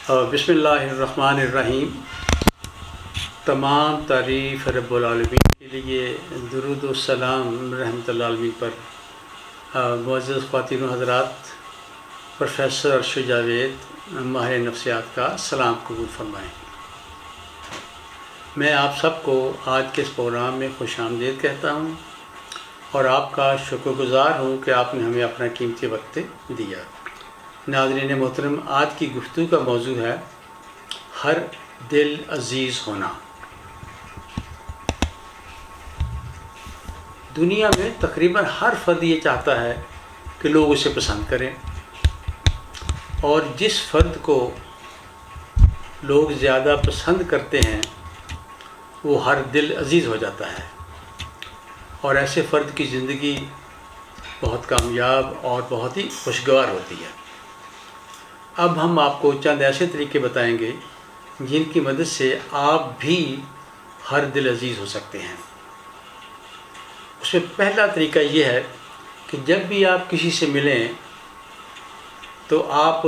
बिस्मिल्लाहिर्रहमानिर्रहीम। तमाम तारीफ़ रब्बुल आलमीन के लिए, दुरूद व सलाम रहमतुल आलमीन पर। मुअज़्ज़ज़ ख़वातीन व हज़रात, प्रोफेसर अरशद जावेद माहिर नफ्सियात का सलाम कबूल फरमाएँ। मैं आप सबको आज के इस प्रोग्राम में खुशामदीद कहता हूँ और आपका शुक्रगुज़ार हूँ कि आपने हमें अपना कीमती वक्त दिया। नाज़रीन मोहतरम, आज की गुफ्तगू का मौजू है हर दिल अज़ीज़ होना। दुनिया में तकरीबन हर फ़र्द ये चाहता है कि लोग उसे पसंद करें, और जिस फ़र्द को लोग ज़्यादा पसंद करते हैं वो हर दिल अज़ीज़ हो जाता है, और ऐसे फ़र्द की ज़िंदगी बहुत कामयाब और बहुत ही खुशगवार होती है। अब हम आपको चंद ऐसे तरीके बताएंगे जिनकी मदद से आप भी हर दिल अज़ीज़ हो सकते हैं। उसमें पहला तरीका ये है कि जब भी आप किसी से मिलें तो आप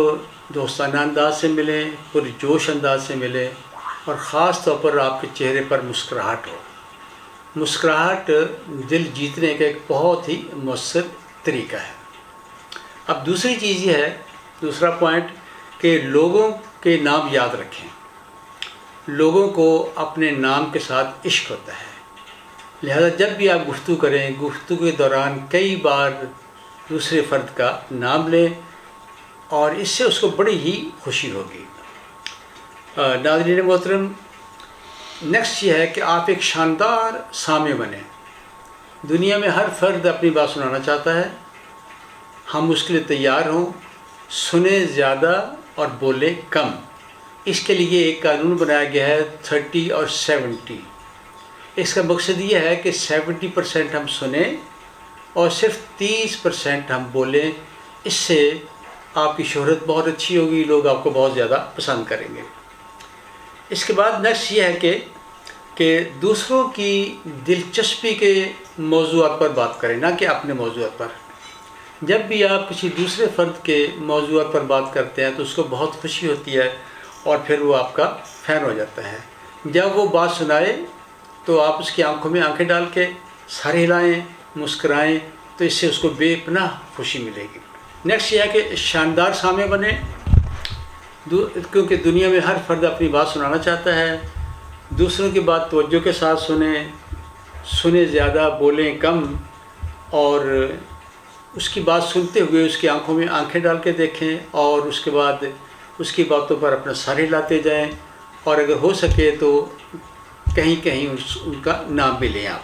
दोस्ताना अंदाज से मिलें, पुरजोश अंदाज से मिलें, और ख़ास तौर पर आपके चेहरे पर मुस्कुराहट हो। मुस्कुराहट दिल जीतने का एक बहुत ही मौसर तरीका है। अब दूसरी चीज़ ये है, दूसरा पॉइंट, कि लोगों के नाम याद रखें। लोगों को अपने नाम के साथ इश्क होता है, लिहाजा जब भी आप गुफ्तगू करें, गुफ्तगू के दौरान कई बार दूसरे फ़र्द का नाम लें, और इससे उसको बड़ी ही खुशी होगी। नाज़रीन मोहतरम, नेक्स्ट ये है कि आप एक शानदार सामे बने। दुनिया में हर फ़र्द अपनी बात सुनाना चाहता है, हम उसके लिए तैयार हों। सुने ज़्यादा और बोले कम। इसके लिए एक कानून बनाया गया है 30 और 70। इसका मकसद ये है कि 70% हम सुने और सिर्फ 30% हम बोलें। इससे आपकी शोहरत बहुत अच्छी होगी, लोग आपको बहुत ज़्यादा पसंद करेंगे। इसके बाद नेक्स्ट ये है कि दूसरों की दिलचस्पी के मौज़ूआत पर बात करें, ना कि अपने मौज़ूआत पर। जब भी आप किसी दूसरे फ़र्द के मौज़ूआत पर बात करते हैं तो उसको बहुत खुशी होती है और फिर वो आपका फ़ैन हो जाता है। जब वो बात सुनाए तो आप उसकी आंखों में आंखें डाल के सर हिलाएं, मुस्कराएं, तो इससे उसको बेपनाह खुशी मिलेगी। नेक्स्ट ये है कि शानदार सामे बने, क्योंकि दुनिया में हर फ़र्द अपनी बात सुनाना चाहता है। दूसरों की बात तवज्जो के साथ सुने ज़्यादा, बोलें कम, और उसकी बात सुनते हुए उसकी आंखों में आंखें डाल के देखें, और उसके बाद उसकी बातों पर अपना सर हिलाते जाएं, और अगर हो सके तो कहीं कहीं उनका नाम भी लें आप।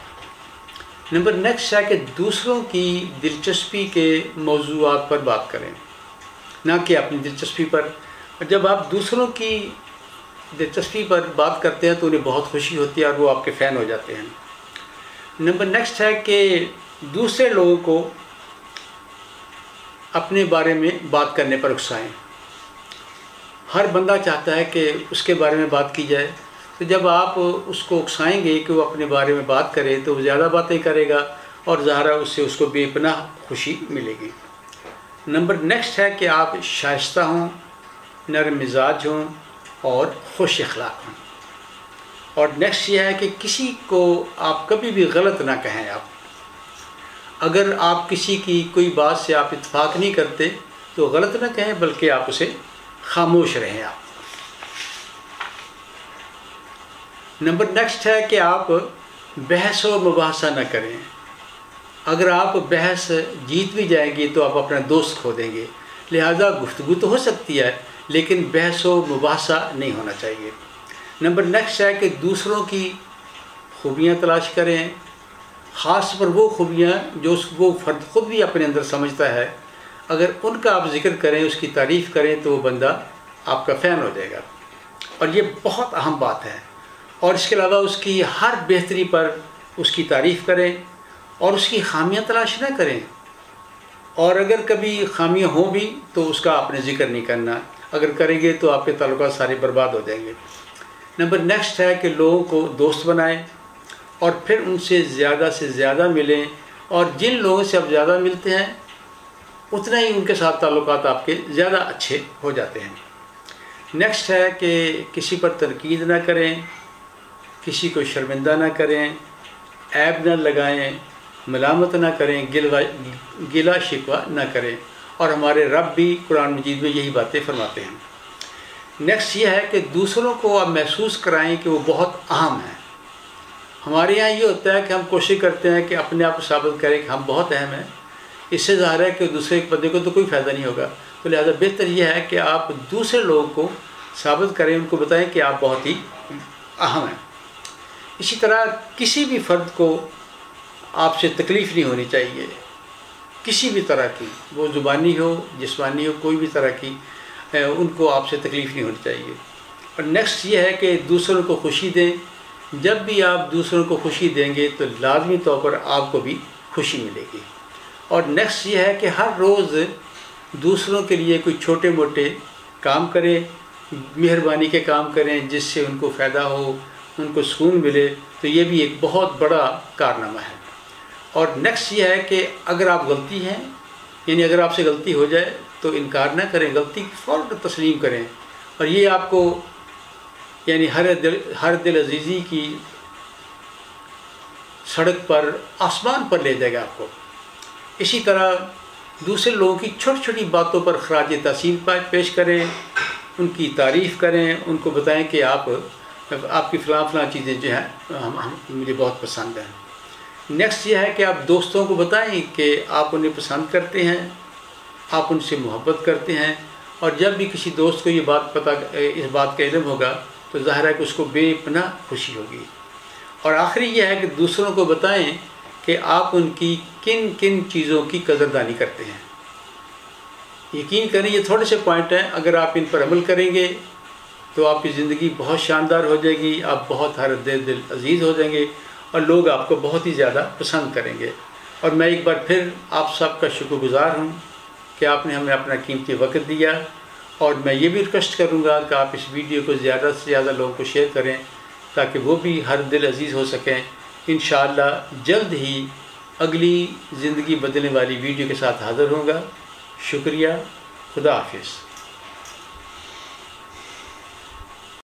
नंबर नेक्स्ट है कि दूसरों की दिलचस्पी के मौज़ूआत पर बात करें, ना कि अपनी दिलचस्पी पर। जब आप दूसरों की दिलचस्पी पर बात करते हैं तो उन्हें बहुत खुशी होती है और वो आपके फ़ैन हो जाते हैं। नंबर नेक्स्ट है कि दूसरे लोगों को अपने बारे में बात करने पर उकसाएं। हर बंदा चाहता है कि उसके बारे में बात की जाए, तो जब आप उसको उकसाएंगे कि वो अपने बारे में बात करे तो वो ज़्यादा बातें करेगा, और ज़ाहिर उससे उसको बेपनाह खुशी मिलेगी। नंबर नेक्स्ट है कि आप शाइस्ता हों, नरम मिजाज हों और खुश अखलाक हों। और नेक्स्ट ये है कि किसी को आप कभी भी गलत ना कहें। आप अगर आप किसी की कोई बात से आप इत्तेफाक नहीं करते तो गलत ना कहें, बल्कि आप उसे खामोश रहें आप। नंबर नेक्स्ट है कि आप बहस व मुबाहसा न करें। अगर आप बहस जीत भी जाएंगे तो आप अपना दोस्त खो देंगे, लिहाजा गुफ्तगू तो हो सकती है लेकिन बहस व मुबाहसा नहीं होना चाहिए। नंबर नेक्स्ट है कि दूसरों की खूबियाँ तलाश करें, ख़ास पर वो खूबियाँ जो वो फ़र्द ख़ुद भी अपने अंदर समझता है। अगर उनका आप ज़िक्र करें, उसकी तारीफ़ करें, तो वो बंदा आपका फ़ैन हो जाएगा, और ये बहुत अहम बात है। और इसके अलावा उसकी हर बेहतरी पर उसकी तारीफ़ करें और उसकी खामियां तलाश ना करें, और अगर कभी खामियां हों भी तो उसका आपने ज़िक्र नहीं करना। अगर करेंगे तो आपके ताल्लुकात सारे बर्बाद हो जाएंगे। नंबर नेक्स्ट है कि लोगों को दोस्त बनाएं और फिर उनसे ज़्यादा से ज़्यादा मिलें, और जिन लोगों से आप ज़्यादा मिलते हैं उतना ही उनके साथ ताल्लुकात आपके ज़्यादा अच्छे हो जाते हैं। نیکسٹ ہے کہ کسی پر تنقید نہ کریں، کسی کو شرمندہ نہ کریں، عیب نہ لگائیں، ملامت نہ کریں، گلا شکوہ نہ کریں، اور ہمارے رب بھی قرآن مجید میں یہی باتیں فرماتے ہیں۔ نیکسٹ یہ ہے کہ دوسروں کو آپ محسوس کرائیں کہ وہ بہت اہم ہیں۔ ہمارے یہاں یہ ہوتا ہے کہ ہم کوشش کرتے ہیں کہ اپنے آپ کو ثابت کریں کہ ہم بہت اہم ہیں، اس سے ظاہر ہے کہ دوسرے بندے کو تو کوئی فائدہ نہیں ہوگا، تو لہذا بہتر یہ ہے کہ آپ دوسرے لوگوں کو ثابت کریں، ان کو بتائیں کہ آپ بہت ہی اہم ہیں۔ اسی طرح کسی بھی فرد کو آپ سے تکلیف نہیں ہونی چاہیے، کسی بھی طرح کی، وہ زبانی ہو جسمانی ہو، کوئی بھی طرح کی ان کو آپ سے تکلیف نہیں ہونی چاہیے۔ اور نیکسٹ یہ ہے کہ دوسروں کو خوشی دیں۔ جب بھی آپ دوسروں کو خوشی دیں گے تو لازمی طور پر آپ کو بھی خوشی ملے گی۔ اور نیکسٹ یہ ہے کہ ہر روز دوسروں کے لیے کوئی چھوٹے موٹے کام کریں، مہربانی کے کام کریں، جس سے ان کو فائدہ ہو، ان کو سکون ملے، تو یہ بھی ایک بہت بڑا کارنامہ ہے۔ اور نیکسٹ یہ ہے کہ اگر آپ غلطی ہیں، یعنی اگر آپ سے غلطی ہو جائے تو انکار نہ کریں، غلطی فوراً تسلیم کریں، اور یہ آپ کو یعنی ہر دل عزیزی کی سڑک پر، آسمان پر لے جائے گا آپ کو۔ اسی طرح دوسرے لوگوں کی چھوٹی چھوٹی باتوں پر خراج تحسین پیش کریں، ان کی تعریف کریں، ان کو بتائیں کہ آپ کی فلاں چیزیں جو ہیں مجھے بہت پسند ہیں۔ نیکسٹ یہ ہے کہ آپ دوستوں کو بتائیں کہ آپ انہیں پسند کرتے ہیں، آپ ان سے محبت کرتے ہیں، اور جب بھی کسی دوست کو یہ اس بات کا علم ہوگا تو ظاہر ہے کہ اس کو بے پناہ خوشی ہوگی۔ اور آخری یہ ہے کہ دوسروں کو بتائیں کہ آپ ان کی کن کن چیزوں کی قدردانی کرتے ہیں۔ یقین کریں یہ تھوڑے سے پوائنٹ ہیں، اگر آپ ان پر عمل کریں گے تو آپ کی زندگی بہت شاندار ہو جائے گی، آپ بہت ہر دل عزیز ہو جائیں گے، اور لوگ آپ کو بہت ہی زیادہ پسند کریں گے۔ اور میں ایک بار پھر آپ سب کا شکر گزار ہوں کہ آپ نے ہمیں اپنا قیمتی وقت دیا، اور میں یہ بھی ریکویسٹ کروں گا کہ آپ اس ویڈیو کو زیادہ سے زیادہ لوگوں کو شیئر کریں تاکہ وہ بھی ہر دل عزیز ہو سکیں۔ انشاءاللہ جلد ہی اگلی زندگی بدلنے والی ویڈیو کے ساتھ حاضر ہوں گا۔ شکریہ، خدا حافظ۔